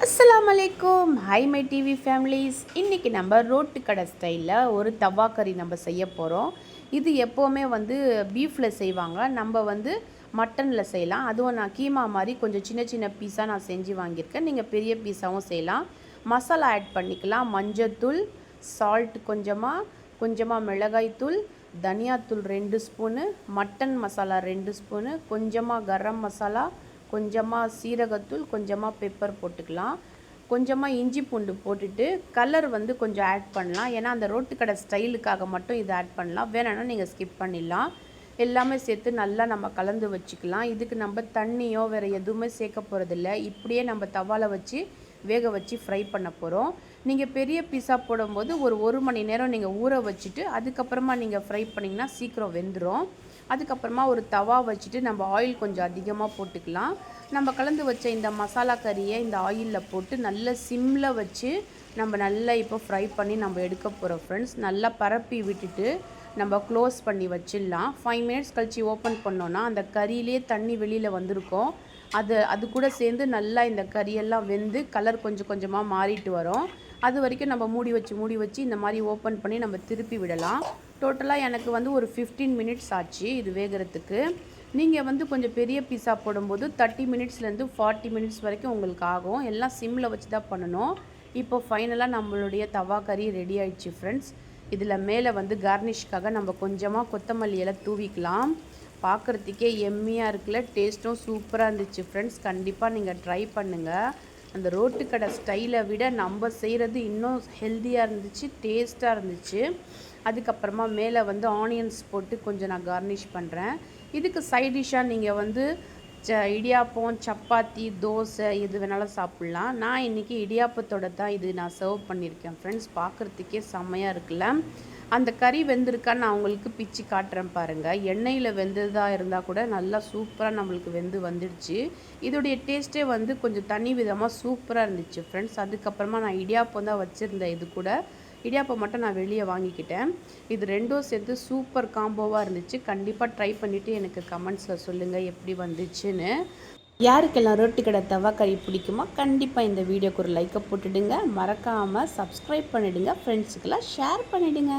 அஸ்ஸலாமு அலைக்கும். Hi my TV families. இன்றைக்கி நம்ம ரோட்டு கடை ஸ்டைலில் ஒரு தவா கறி நம்ம செய்ய போகிறோம். இது எப்போவுமே பீஃபில் செய்வாங்க, நம்ம மட்டனில் செய்யலாம். அதுவும் நான் கீமா மாதிரி கொஞ்சம் சின்ன சின்ன பீஸாக நான் செஞ்சு வாங்கியிருக்கேன். நீங்கள் பெரிய பீஸாகவும் செய்யலாம். மசாலா ஆட் பண்ணிக்கலாம். மஞ்சத்தூள், சால்ட் கொஞ்சமாக மிளகாய்த்தூள், தனியாத்தூள் 2 ஸ்பூனு, மட்டன் மசாலா 2 ஸ்பூனு, கொஞ்சமாக கரம் மசாலா, கொஞ்சமாக சீரகத்தூள், கொஞ்சமாக பெப்பர் போட்டுக்கலாம். கொஞ்சமாக இஞ்சி பூண்டு போட்டுட்டு கலர் கொஞ்சம் ஆட் பண்ணலாம். ஏன்னா அந்த ரோட்டு கடை ஸ்டைலுக்காக மட்டும் இதை ஆட் பண்ணலாம். வேணும்னா நீங்கள் ஸ்கிப் பண்ணிடலாம். எல்லாமே சேர்த்து நல்லா நம்ம கலந்து வச்சுக்கலாம். இதுக்கு நம்ம தண்ணியோ வேறு எதுவுமே சேர்க்க போகிறதில்ல. இப்படியே நம்ம தவாவில் வச்சு வேக வச்சு ஃப்ரை பண்ண போகிறோம். நீங்கள் பெரிய பீஸா போடும்போது ஒரு மணி நேரம் நீங்கள் ஊற வச்சுட்டு அதுக்கப்புறமா நீங்கள் ஃப்ரை பண்ணிங்கன்னா சீக்கிரம் வெந்துடும். அதுக்கப்புறமா ஒரு தவா வச்சுட்டு நம்ம ஆயில் கொஞ்சம் அதிகமாக போட்டுக்கலாம். நம்ம கலந்து வச்ச இந்த மசாலா கறியை இந்த ஆயிலில் போட்டு நல்லா சிம்மில் வச்சு நம்ம நல்லா இப்போ ஃப்ரை பண்ணி நம்ம எடுக்க போகிறோம் ஃப்ரெண்ட்ஸ். நல்லா பரப்பி விட்டுட்டு நம்ம க்ளோஸ் பண்ணி வச்சிடலாம். 5 மினிட்ஸ் கழித்து ஓப்பன் பண்ணோன்னா அந்த கறியிலே தண்ணி வெளியில் வந்திருக்கும். அது கூட சேர்ந்து நல்லா இந்த கறியெல்லாம் வெந்து கலர் கொஞ்சம் கொஞ்சமாக மாறிட்டு வரும். அது வரைக்கும் நம்ம மூடி வச்சு இந்த மாதிரி ஓப்பன் பண்ணி நம்ம திருப்பி விடலாம். டோட்டலாக எனக்கு ஒரு 15 மினிட்ஸ் ஆச்சு இது வேகிறதுக்கு. நீங்கள் கொஞ்சம் பெரிய பீஸா போடும்போது 30 மினிட்ஸ்லேருந்து 40 மினிட்ஸ் வரைக்கும் உங்களுக்கு ஆகும். எல்லாம் சிம்மில் வச்சு தான் பண்ணணும். இப்போ ஃபைனலாக நம்மளுடைய தவா கறி ரெடி ஆயிடுச்சு ஃப்ரெண்ட்ஸ். இதில் மேலே கார்னிஷ்காக நம்ம கொஞ்சமாக கொத்தமல்லி இலை தூவிக்கலாம். பார்க்குறதுக்கே எம்மியாக இருக்குல்ல, டேஸ்ட்டும் சூப்பராக இருந்துச்சு ஃப்ரெண்ட்ஸ். கண்டிப்பாக நீங்கள் ட்ரை பண்ணுங்கள். அந்த ரோட்டு கடை ஸ்டைலை விட நம்ம செய்கிறது இன்னும் ஹெல்த்தியாக இருந்துச்சு, டேஸ்ட்டாக இருந்துச்சு. அதுக்கப்புறமா மேலே ஆனியன்ஸ் போட்டு கொஞ்சம் நான் கார்னிஷ் பண்ணுறேன். இதுக்கு சைட் டிஷ்ஷாக நீங்கள் இடியாப்பம், சப்பாத்தி, தோசை எது வேணாலும் சாப்பிட்லாம். நான் இன்றைக்கி இடியாப்பத்தோடு தான் இது நான் சர்வ் பண்ணியிருக்கேன் ஃப்ரெண்ட்ஸ். பார்க்குறதுக்கே செம்மையாக இருக்குல்ல. அந்த கறி வெந்திருக்கான்னு நான் உங்களுக்கு பிச்சு காட்டுறேன் பாருங்கள். எண்ணெயில் வெந்ததாக இருந்தால் கூட நல்லா சூப்பராக நம்மளுக்கு வந்துடுச்சு. இதோடைய டேஸ்ட்டே கொஞ்சம் தனி விதமாக சூப்பராக இருந்துச்சு ஃப்ரெண்ட்ஸ். அதுக்கப்புறமா நான் இடியாப்பம் தான் வச்சுருந்தேன். இது கூட இடியாப்பம் மட்டும் நான் வெளியே வாங்கிக்கிட்டேன். இது ரெண்டும் சேர்த்து சூப்பர் காம்போவாக இருந்துச்சு. கண்டிப்பாக ட்ரை பண்ணிவிட்டு எனக்கு கமெண்ட்ஸில் சொல்லுங்கள் எப்படி வந்துச்சுன்னு. யாருக்கெல்லாம் ரோட்டு கடை தவா கறி பிடிக்குமோ கண்டிப்பாக இந்த வீடியோக்கு ஒரு லைக்கை போட்டுடுங்க. மறக்காமல் சப்ஸ்கிரைப் பண்ணிவிடுங்க. ஃப்ரெண்ட்ஸுக்கெல்லாம் ஷேர் பண்ணிவிடுங்க.